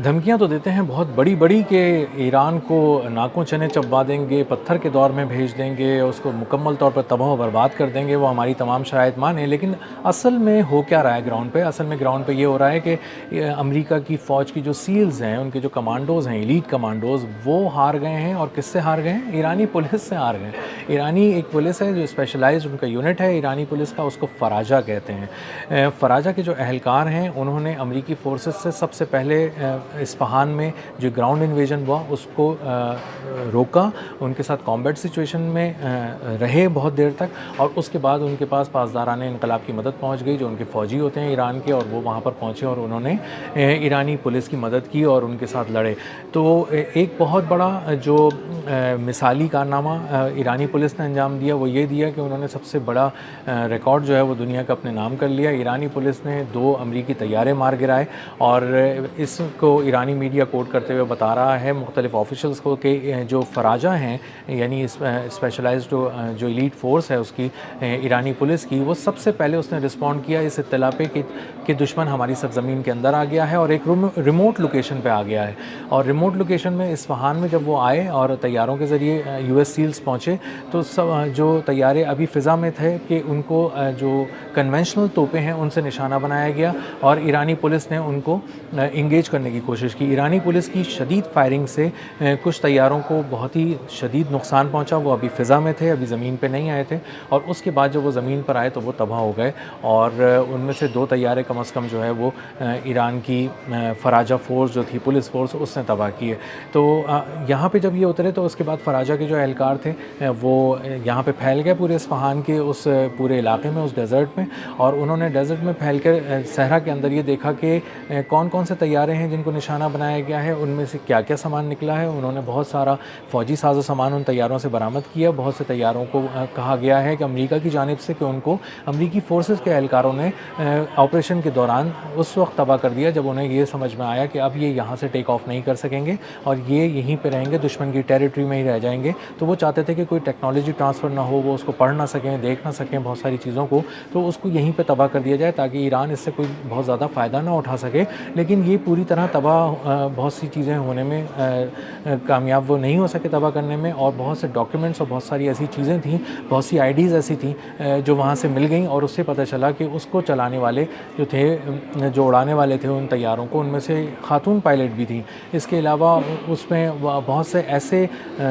دھمکیاں تو دیتے ہیں بہت بڑی بڑی کہ ایران کو ناکوں چنے چبوا دیں گے، پتھر کے دور میں بھیج دیں گے، اس کو مکمل طور پر تباہ و برباد کر دیں گے، وہ ہماری تمام شرائط مانیں. لیکن اصل میں ہو کیا رہا ہے گراؤنڈ پہ؟ اصل میں گراؤنڈ پہ یہ ہو رہا ہے کہ امریکہ کی فوج کی جو سیلز ہیں، ان کے جو کمانڈوز ہیں، ایلیٹ کمانڈوز، وہ ہار گئے ہیں. اور کس سے ہار گئے ہیں؟ ایرانی پولیس سے ہار گئے ہیں. ایرانی ایک پولیس ہے جو اسپیشلائزڈ ان کا یونٹ ہے ایرانی پولیس کا، اس کو فراجہ کہتے ہیں. فراجہ کے جو اہلکار ہیں انہوں نے امریکی فورسز سے سب سے پہلے اصفہان میں جو گراؤنڈ انویژن ہوا اس کو روکا، ان کے ساتھ کامبیٹ سچویشن میں رہے بہت دیر تک، اور اس کے بعد ان کے پاس پاسداران انقلاب کی مدد پہنچ گئی جو ان کے فوجی ہوتے ہیں ایران کے، اور وہ وہاں پر پہنچے اور انہوں نے ایرانی پولیس کی مدد کی اور ان کے ساتھ لڑے. تو ایک بہت بڑا جو مثالی کارنامہ ایرانی پولیس نے انجام دیا وہ یہ دیا کہ انہوں نے سب سے بڑا ریکارڈ جو ہے وہ دنیا کا اپنے نام کر لیا. ایرانی پولیس نے 2 امریکی طیارے مار گرائے، اور اس کو ایرانی میڈیا کوٹ کرتے ہوئے بتا رہا ہے مختلف آفیشلز کو کہ جو فراجہ ہیں، یعنی اسپیشلائزڈ جو ایلیٹ فورس ہے اس کی، ایرانی پولیس کی، وہ سب سے پہلے اس نے رسپونڈ کیا اس اطلاع پہ کہ دشمن ہماری سرزمین کے اندر آ گیا ہے اور ایک ریموٹ لوکیشن پہ آ گیا ہے. اور ریموٹ لوکیشن میں اصفہان میں جب وہ آئے اور طیاروں کے ذریعے یو ایس سیلز پہنچے، تو جو طیارے ابھی فضا میں تھے کہ ان کو جو کنونشنل توپیں ہیں ان سے نشانہ بنایا گیا، اور ایرانی پولیس نے ان کو انگیج کرنے کی کوشش کی. ایرانی پولیس کی شدید فائرنگ سے کچھ طیاروں کو بہت ہی شدید نقصان پہنچا. وہ ابھی فضا میں تھے، ابھی زمین پہ نہیں آئے تھے، اور اس کے بعد جب وہ زمین پر آئے تو وہ تباہ ہو گئے، اور ان میں سے 2 طیارے کم از کم جو ہے وہ ایران کی فراجہ فورس جو تھی، پولیس فورس، اس نے تباہ کیے. تو یہاں پہ جب یہ اترے تو اس کے بعد فراجہ کے جو اہلکار تھے وہ یہاں پہ پھیل گئے پورے اصفہان کے اس پورے علاقے میں، اس ڈیزرٹ میں، اور انہوں نے ڈیزرٹ میں پھیل کر صحرا کے اندر یہ دیکھا کہ کون کون سے طیارے ہیں جن کو نشانہ بنایا گیا ہے، ان میں سے کیا کیا سامان نکلا ہے. انہوں نے بہت سارا فوجی ساز و سامان ان طیاروں سے برآمد کیا. بہت سے طیاروں کو کہا گیا ہے کہ امریکہ کی جانب سے کہ ان کو امریکی فورسز کے اہلکاروں نے آپریشن کے دوران اس وقت تباہ کر دیا جب انہیں یہ سمجھ میں آیا کہ اب یہ یہاں سے ٹیک آف نہیں کر سکیں گے اور یہ یہیں پہ رہیں گے، دشمن کی ٹیریٹری میں ہی رہ جائیں گے. تو وہ چاہتے تھے کہ کوئی ٹیکنالوجی ٹرانسفر نہ ہو، وہ اس کو پڑھ نہ سکیں، دیکھ نہ سکیں بہت ساری چیزوں کو، تو اس کو یہیں پہ تباہ کر دیا جائے تاکہ ایران اس سے کوئی بہت زیادہ فائدہ نہ اٹھا سکے. لیکن یہ پوری طرح تباہ بہت سی چیزیں ہونے میں کامیاب وہ نہیں ہو سکے تباہ کرنے میں، اور بہت سے ڈاکیومنٹس اور بہت ساری ایسی چیزیں تھیں، بہت سی آئی ڈیز ایسی تھیں جو وہاں سے مل گئیں، اور اس سے پتہ چلا کہ اس کو چلانے والے جو تھے، جو اڑانے والے تھے ان طیاروں کو، ان میں سے خاتون پائلٹ بھی تھیں. اس کے علاوہ اس میں بہت سے ایسے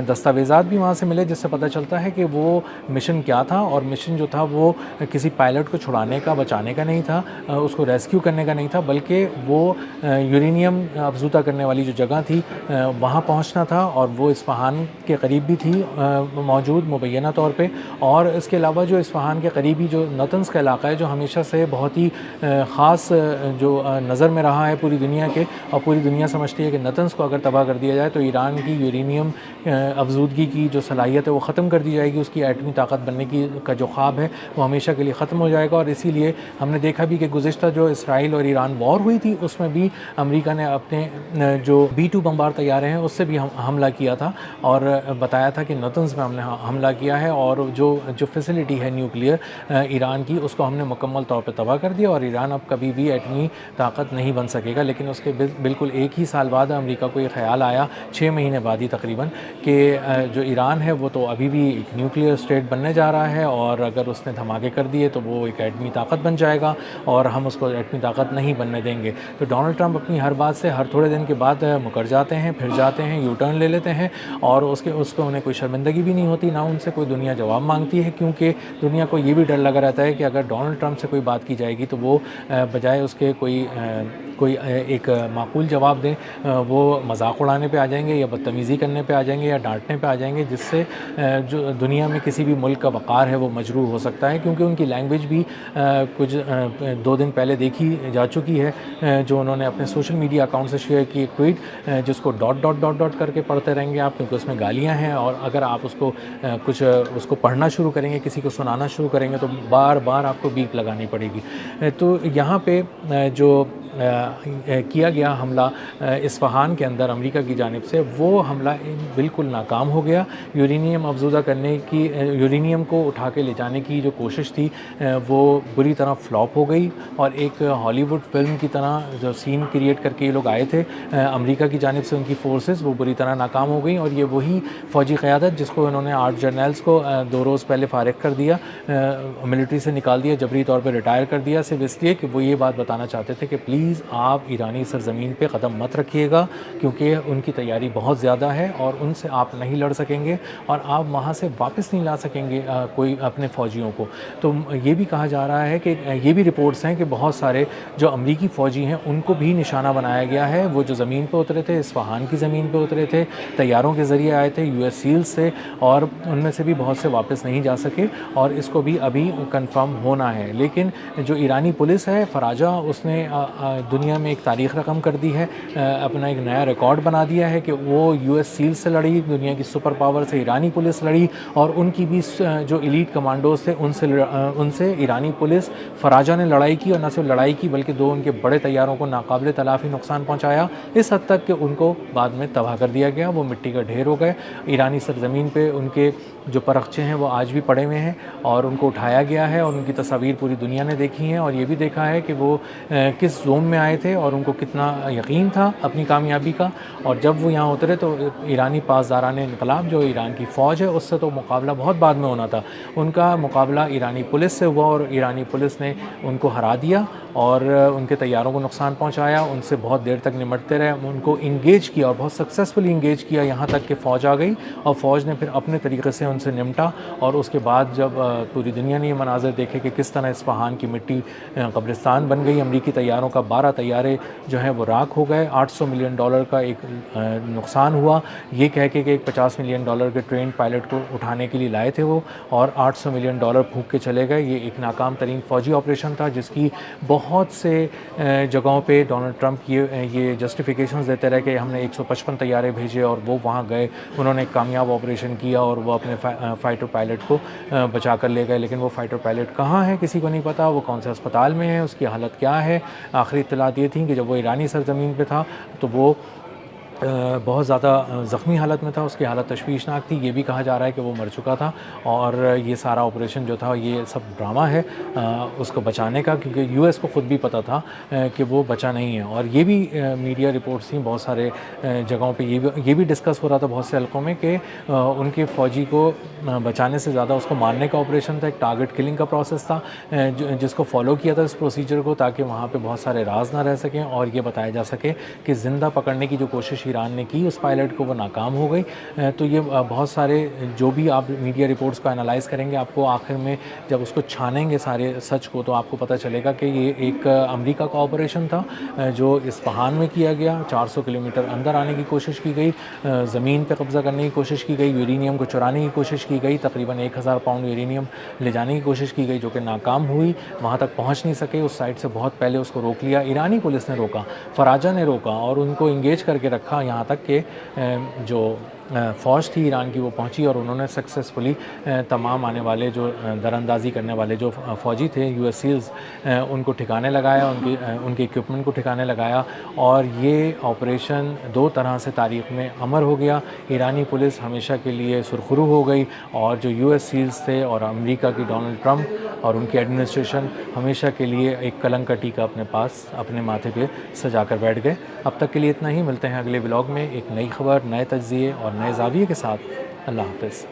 دستاویزات بھی وہاں سے ملے جس سے پتہ چلتا ہے کہ وہ مشن کیا تھا، اور مشن جو تھا وہ کسی پائلٹ کو چھڑانے کا، بچانے کا نہیں تھا، اس کو ریسکیو کرنے کا نہیں تھا، بلکہ وہ یورینیم افزودہ کرنے والی جو جگہ تھی وہاں پہنچنا تھا، اور وہ اصفہان کے قریب بھی تھی موجود مبینہ طور پہ. اور اس کے علاوہ جو اصفہان کے قریبی جو نتنز کا علاقہ ہے، جو ہمیشہ سے بہت ہی خاص جو نظر میں رہا ہے پوری دنیا کے، اور پوری دنیا سمجھتی ہے کہ نتنز کو اگر تباہ کر دیا جائے تو ایران کی یورینیم افزودگی کی جو صلاحیت ہے وہ ختم کر دی جائے گی، اس کی ایٹمی طاقت بننے کی کا جو خواب ہے وہ ہمیشہ کے لیے ختم ہو جائے گا. اور اسی لیے ہم نے دیکھا بھی کہ گزشتہ جو اسرائیل اور ایران وار ہوئی تھی اس میں بھی امریکہ نے اپنے جو B-2 بمبار طیارے ہیں اس سے بھی حملہ کیا تھا، اور بتایا تھا کہ نتنز میں ہم نے حملہ کیا ہے، اور جو فیسلٹی ہے نیوکلیئر ایران کی اس کو ہم نے مکمل طور پہ تباہ کر دیا، اور ایران اب کبھی بھی ایٹمی طاقت نہیں بن سکے گا. لیکن اس کے بالکل 1 ہی سال بعد امریکہ کو یہ خیال آیا، 6 مہینے بعد ہی تقریباً، کہ جو ایران ہے وہ تو ابھی بھی ایک نیوکلیئر اسٹیٹ بننے جا رہا ہے، اور اگر اس نے دھماکے کر دیے تو وہ ایک ایٹمی طاقت بن جائے گا، اور ہم اس کو ایٹمی طاقت نہیں بننے دیں گے. تو ڈونلڈ ٹرمپ اپنی ہر بات سے ہر تھوڑے دن کے بعد مکر جاتے ہیں، پھر جاتے ہیں، یو ٹرن لے لیتے ہیں، اور اس کو انہیں کوئی شرمندگی بھی نہیں ہوتی، نہ ان سے کوئی دنیا جواب مانگتی ہے، کیونکہ دنیا کو یہ بھی ڈر لگا رہتا ہے کہ اگر ڈونلڈ ٹرمپ سے کوئی بات کی جائے گی تو وہ بجائے اس کے کوئی ایک معقول جواب دیں، وہ مذاق اڑانے پہ آ جائیں گے، یا بدتمیزی کرنے پہ آ جائیں گے، یا ڈانٹنے پہ آ جائیں گے، جس سے جو دنیا میں کسی بھی ملک کا وقار ہے وہ مجروح ہو سکتا ہے. کیونکہ ان کی لینگویج بھی کچھ 2 دن پہلے دیکھی جا چکی ہے، جو انہوں نے اپنے سوشل میڈیا اکاؤنٹ سے شیئر کی ایک ٹویٹ، جس کو ڈاٹ کر کے پڑھتے رہیں گے آپ، کیونکہ اس میں گالیاں ہیں، اور اگر آپ اس کو پڑھنا شروع کریں گے، کسی کو سنانا شروع کریں گے تو بار بار آپ کو بیپ لگانی پڑے گی. تو یہاں پہ جو کیا گیا حملہ اصفہان کے اندر امریکہ کی جانب سے، وہ حملہ بالکل ناکام ہو گیا۔ یورینیم افزودہ کرنے کی، یورینیم کو اٹھا کے لے جانے کی جو کوشش تھی وہ بری طرح فلاپ ہو گئی، اور ایک ہالی ووڈ فلم کی طرح جو سین کریٹ کر کے یہ لوگ آئے تھے امریکہ کی جانب سے، ان کی فورسز وہ بری طرح ناکام ہو گئیں، اور یہ وہی فوجی قیادت جس کو انہوں نے 8 جرنیلز کو 2 روز پہلے فارغ کر دیا، ملٹری سے نکال دیا، جبری طور پہ ریٹائر کر دیا، صرف اس لیے کہ وہ یہ بات بتانا چاہتے تھے کہ پلیز آپ ایرانی سرزمین پہ قدم مت رکھیے گا، کیونکہ ان کی تیاری بہت زیادہ ہے اور ان سے آپ نہیں لڑ سکیں گے، اور آپ وہاں سے واپس نہیں لا سکیں گے کوئی اپنے فوجیوں کو۔ تو یہ بھی کہا جا رہا ہے کہ یہ بھی رپورٹس ہیں کہ بہت سارے جو امریکی فوجی ہیں ان کو بھی نشانہ بنایا گیا ہے، وہ جو زمین پہ اترے تھے، اصفہان کی زمین پہ اترے تھے، طیاروں کے ذریعے آئے تھے US سیلز سے، اور ان میں سے بھی بہت سے واپس نہیں جا سکے، اور اس کو بھی ابھی کنفرم ہونا ہے۔ لیکن جو ایرانی پولیس ہے فراجہ، اس نے دنیا میں ایک تاریخ رقم کر دی ہے، اپنا ایک نیا ریکارڈ بنا دیا ہے کہ وہ US سیلز سے لڑی، دنیا کی سپر پاور سے ایرانی پولیس لڑی، اور ان کی بھی جو ایلیٹ کمانڈوز تھے ان سے ایرانی پولیس فراجہ نے لڑائی کی، اور نہ صرف لڑائی کی بلکہ 2 ان کے بڑے طیاروں کو ناقابل تلافی نقصان پہنچایا، اس حد تک کہ ان کو بعد میں تباہ کر دیا گیا، وہ مٹی کا ڈھیر ہو گئے۔ ایرانی سرزمین پہ ان کے جو پرخچے ہیں وہ آج بھی پڑے ہوئے ہیں، اور ان کو اٹھایا گیا ہے، اور ان کی تصاویر پوری دنیا نے دیکھی ہیں، اور یہ بھی دیکھا ہے کہ وہ کس زوم میں آئے تھے اور ان کو کتنا یقین تھا اپنی کامیابی کا، اور جب وہ یہاں اترے تو ایرانی پاسداران انقلاب جو ایران کی فوج ہے اس سے تو مقابلہ بہت بعد میں ہونا تھا، ان کا مقابلہ ایرانی پولیس سے ہوا، اور ایرانی پولیس نے ان کو ہرا دیا اور ان کے طیاروں کو نقصان پہنچایا، ان سے بہت دیر تک نمٹتے رہے، ان کو انگیج کیا اور بہت سکسیسفلی انگیج کیا، یہاں تک کہ فوج آ گئی، اور فوج نے پھر اپنے طریقے سے ان سے نمٹا، اور اس کے بعد جب پوری دنیا نے یہ مناظر دیکھے کہ کس طرح اصفہان کی مٹی قبرستان بن گئی، امریکی طیاروں کا 12 طیارے جو ہیں وہ راکھ ہو گئے، $800 ملین کا ایک نقصان ہوا، یہ کہہ کے کہ ایک $50 ملین کے ٹرین پائلٹ کو اٹھانے کے لیے لائے تھے وہ، اور $800 ملین پھونک کے چلے گئے۔ یہ ایک ناکام ترین فوجی آپریشن تھا جس کی بہت سے جگہوں پہ ڈونلڈ ٹرمپ یہ جسٹیفیکیشنز دیتے رہے کہ ہم نے 155 طیارے بھیجے اور وہ وہاں گئے، انہوں نے کامیاب آپریشن کیا اور وہ اپنے فائٹر پائلٹ کو بچا کر لے گئے، لیکن وہ فائٹر پائلٹ کہاں ہے کسی کو نہیں پتا، وہ کون سے اسپتال میں ہے، اس کی حالت کیا ہے۔ آخری اطلاعات یہ تھیں کہ جب وہ ایرانی سرزمین پہ تھا تو وہ بہت زیادہ زخمی حالت میں تھا، اس کی حالت تشویشناک تھی، یہ بھی کہا جا رہا ہے کہ وہ مر چکا تھا، اور یہ سارا آپریشن جو تھا یہ سب ڈرامہ ہے اس کو بچانے کا، کیونکہ US کو خود بھی پتہ تھا کہ وہ بچا نہیں ہے، اور یہ بھی میڈیا رپورٹس تھیں بہت سارے جگہوں پہ، یہ بھی ڈسکس ہو رہا تھا بہت سے حلقوں میں کہ ان کے فوجی کو بچانے سے زیادہ اس کو مارنے کا آپریشن تھا، ایک ٹارگٹ کلنگ کا پروسیس تھا جس کو فالو کیا تھا اس پروسیجر کو، تاکہ وہاں پہ بہت سارے راز نہ رہ سکیں اور یہ بتایا جا سکے کہ زندہ پکڑنے کی جو کوشش ایران نے کی اس پائلٹ کو وہ ناکام ہو گئی۔ تو یہ بہت سارے جو بھی آپ میڈیا رپورٹس کو انالائز کریں گے، آپ کو آخر میں جب اس کو چھانیں گے سارے سچ کو تو آپ کو پتہ چلے گا کہ یہ ایک امریکہ کا آپریشن تھا جو اصفہان میں کیا گیا، 400 کلومیٹر اندر آنے کی کوشش کی گئی، زمین پہ قبضہ کرنے کی کوشش کی گئی، یورینیم کو چرانے کی کوشش کی گئی، تقریباً 1000 پاؤنڈ یورینیم لے جانے کی کوشش کی گئی جو کہ ناکام ہوئی، وہاں تک پہنچ نہیں سکے، اس سائٹ سے بہت پہلے اس کو روک لیا، ایرانی پولیس نے روکا، فراجہ نے روکا اور ان کو انگیج کر کے رکھا، یہاں تک کہ جو فوج تھی ایران کی وہ پہنچی اور انہوں نے سکسیسفلی تمام آنے والے جو در اندازی کرنے والے جو فوجی تھے US سیلز ان کو ٹھکانے لگایا، ان کے اکوپمنٹ کو ٹھکانے لگایا، اور یہ آپریشن 2 طرح سے تاریخ میں امر ہو گیا۔ ایرانی پولیس ہمیشہ کے لیے سرخرو ہو گئی، اور جو US سیلز تھے اور امریکہ کی ڈونلڈ ٹرمپ اور ان کی ایڈمنسٹریشن ہمیشہ کے لیے ایک کلنک کا ٹیکہ اپنے پاس اپنے ماتھے پہ سجا کر بیٹھ گئے۔ اب تک کے لیے اتنا ہی، ملتے ہیں اگلے ولاگ میں ایک نئی خبر، نئے تجزیے اور نئے زاویے کے ساتھ۔ اللہ حافظ۔